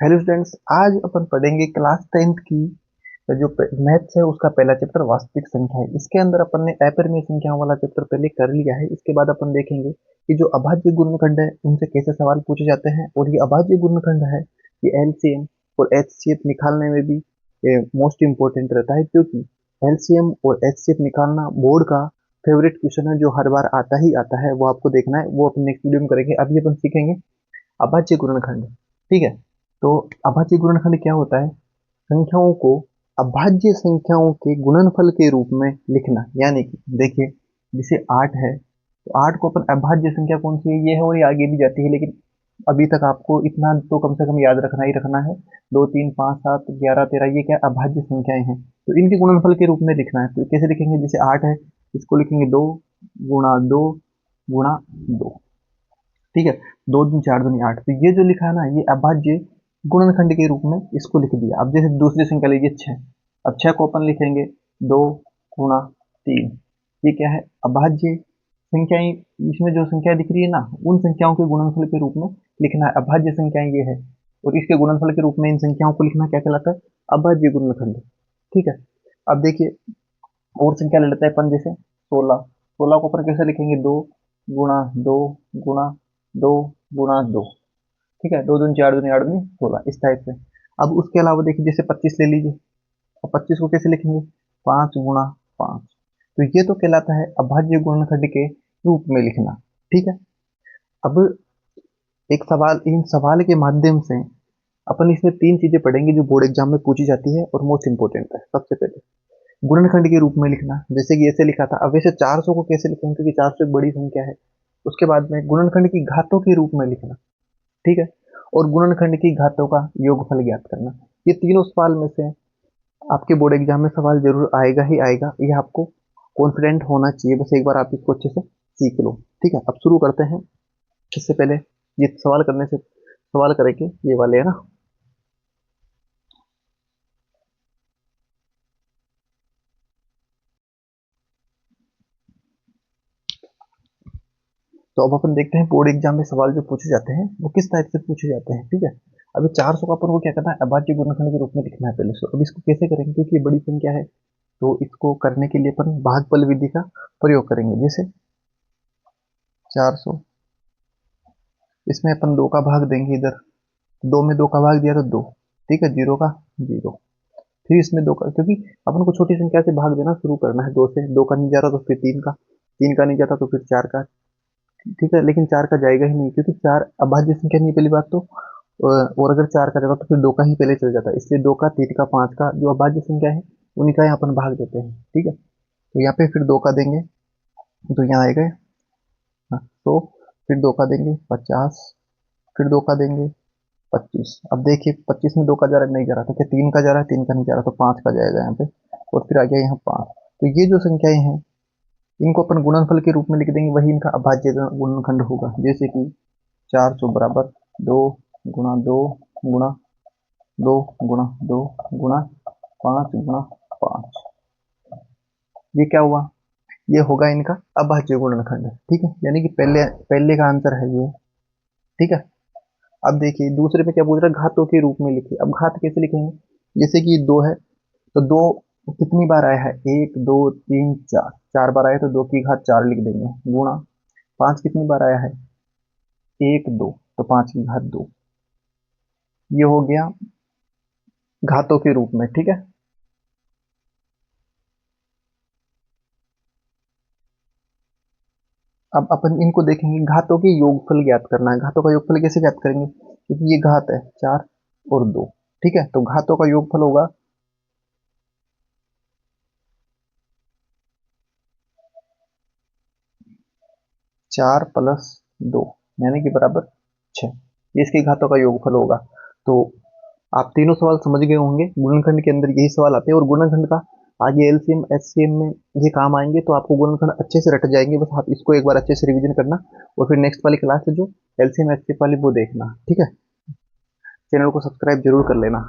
Hello students, आज अपन पढ़ेंगे class 10th की जो मैथ्स है उसका पहला चैप्टर वास्तविक संख्या है। इसके अंदर अपन ने अपरिमेय संख्याओं वाला चैप्टर पहले कर लिया है। इसके बाद अपन देखेंगे कि जो अभाज्य गुणनखंड है उनसे कैसे सवाल पूछे जाते हैं, और ये अभाज्य गुणनखंड है ये एलसीएम और एचसीएफ निकालने में भी मोस्ट इंपॉर्टेंट रहता है, क्योंकि एलसीएम और एचसीएफ निकालना बोर्ड का फेवरेट क्वेश्चन है जो हर बार आता ही आता है। वो आपको देखना है, वो अपन नेक्स्ट वीडियो में करेंगे। अभी अपन सीखेंगे अभाज्य गुणनखंड। ठीक है, तो अभाज्य गुणनखंड क्या होता है? संख्याओं को अभाज्य संख्याओं के गुणनफल के रूप में लिखना। यानी कि देखिए, जैसे 8 है तो 8 को अपन अभाज्य संख्या कौन सी है, ये है, और ये आगे भी जाती है, लेकिन अभी तक आपको इतना तो कम से कम याद रखना ही रखना है। 2 3 5 7 11 13 ये क्या अभाज्य संख्याएं हैं, तो इनके गुणनफल के रूप में लिखना है। तो कैसे लिखेंगे? जैसे 8 है, इसको लिखेंगे 2 गुणा 2 गुणा 2। ठीक है, 2 दूनी 4 दूनी 8। तो ये जो लिखा है ना, ये अभाज्य गुणनखंड के रूप में इसको लिख दिया। अब जैसे दूसरी संख्या लीजिए 6। अब 6 को अपन लिखेंगे 2 गुणा 3। ये क्या है? अभाज्य संख्याएं। इसमें जो संख्या दिख रही है ना, उन संख्याओं के गुणनफल के रूप में लिखना है। अभाज्य संख्याएं ये है, और इसके गुणनफल के रूप में इन संख्याओं को लिखना क्या कहलाता है? अभाज्य गुणनखंड। ठीक है, अब देखिए और संख्या ले लेते हैं अपन, जैसे 16। 16 को अपन कैसे लिखेंगे? 2 गुणा 2 गुणा 2 गुणा 2। ठीक है, 2 दूनी 4 दूनी 8 दूनी 16, इस टाइप से। अब उसके अलावा देखिए, जैसे 25 ले लीजिए, और 25 को कैसे लिखेंगे? 5 गुणा 5। तो ये तो कहलाता है अभाज्य गुणनखंड के रूप में लिखना। ठीक है, अब एक सवाल, इन सवाल के माध्यम से अपन इसमें 3 चीजें पढ़ेंगे जो बोर्ड एग्जाम में पूछी जाती है और मोस्ट इंपोर्टेंट है। सबसे पहले गुणनखंड के रूप में लिखना, जैसे कि ऐसे लिखा था। अब वैसे 400 को कैसे लिखेंगे, क्योंकि 400 एक बड़ी संख्या है। उसके बाद में गुणनखंड की घातों के रूप में लिखना। ठीक है, और गुणनखंड की घातों का योगफल ज्ञात करना। ये तीनों सवाल में से आपके बोर्ड एग्जाम में सवाल जरूर आएगा ही आएगा, ये आपको कॉन्फिडेंट होना चाहिए। बस एक बार आप इसको अच्छे से सीख लो। ठीक है, अब शुरू करते हैं। इससे पहले ये सवाल करने से सवाल करेंगे ये वाले, है ना। तो अब अपन देखते हैं बोर्ड एग्जाम में सवाल जो पूछे जाते हैं वो किस टाइप से पूछे जाते हैं। ठीक है, अभी 400 का अपन को क्या करना है? अभाज्य गुणनखंड के रूप में लिखना है पहले। अब इसको कैसे करेंगे, क्योंकि ये बड़ी संख्या है, तो इसको करने के लिए अपन भागफल विधि का प्रयोग करेंगे। जैसे 400, इसमें अपन 2 का भाग देंगे इधर। 2 में 2 का भाग दिया तो 2। ठीक है, 0 का 0। फिर इसमें 2 का, क्योंकि अपन को छोटी संख्या से भाग देना शुरू करना है। 2 से 2 का नहीं जा रहा तो फिर 3 का, 3 का नहीं जाता तो फिर 4 का। ठीक है, लेकिन 4 का जाएगा ही नहीं, क्योंकि 4 अभाज्य संख्या नहीं, पहली बात तो। और अगर 4 का जाता तो फिर 2 का ही पहले चल जाता है, इसलिए 2 का 3 का 5 का जो अभाज्य संख्या है उन्हीं का यहाँ अपन भाग देते हैं। ठीक है, तो यहाँ पे फिर 2 का देंगे तो यहाँ आएगा 100। फिर 2 का देंगे 50। फिर 2 का देंगे 25। अब देखिए 25 में 2 का जा रहा है, नहीं जा रहा, तो क्या 3 का जा रहा है? 3 का नहीं जा रहा, तो 5 का जाएगा यहाँ पे। और फिर आ गया यहाँ 5। तो ये जो संख्याएं हैं इनको अपन गुणनफल के रूप में लिख देंगे, वही इनका अभाज्य गुणनखंड होगा। जैसे कि 400 बराबर 2 गुणा 2 गुणा 2 गुणा 5 गुणा 5। ये क्या हुआ? ये होगा इनका अभाज्य गुणनखंड। ठीक है, यानी कि पहले पहले का आंसर है ये। ठीक है, अब देखिए दूसरे पे क्या पूछ रहा है? घातों के रूप में लिखिए। अब घात कैसे लिखेंगे? जैसे कि 2 है, तो 2 कितनी बार आया है? 1 2 3 4, 4 बार आया तो 2 की घात 4 लिख देंगे। गुणा 5 कितनी बार आया है? 1 2, तो 5 की घात 2। ये हो गया घातों के रूप में। ठीक है, अब अपन इनको देखेंगे। घातों के योगफल ज्ञात करना है। घातों का योगफल कैसे ज्ञात करेंगे? क्योंकि ये घात है 4 और 2। ठीक है, तो घातों का योगफल होगा 4 प्लस 2, यानी कि बराबर 6। ये इसके घातों का योगफल होगा। तो आप तीनों सवाल समझ गए होंगे। गुणनखंड के अंदर यही सवाल आते हैं, और गुणनखंड का आगे एलसीएम एचसीएम में ये काम आएंगे, तो आपको गुणनखंड अच्छे से रट जाएंगे। बस आप इसको एक बार अच्छे से रिवीजन करना, और फिर नेक्स्ट वाली क्लास है जो एलसीएम एचसीएम वाली वो देखना। ठीक है, चैनल को सब्सक्राइब जरूर कर लेना।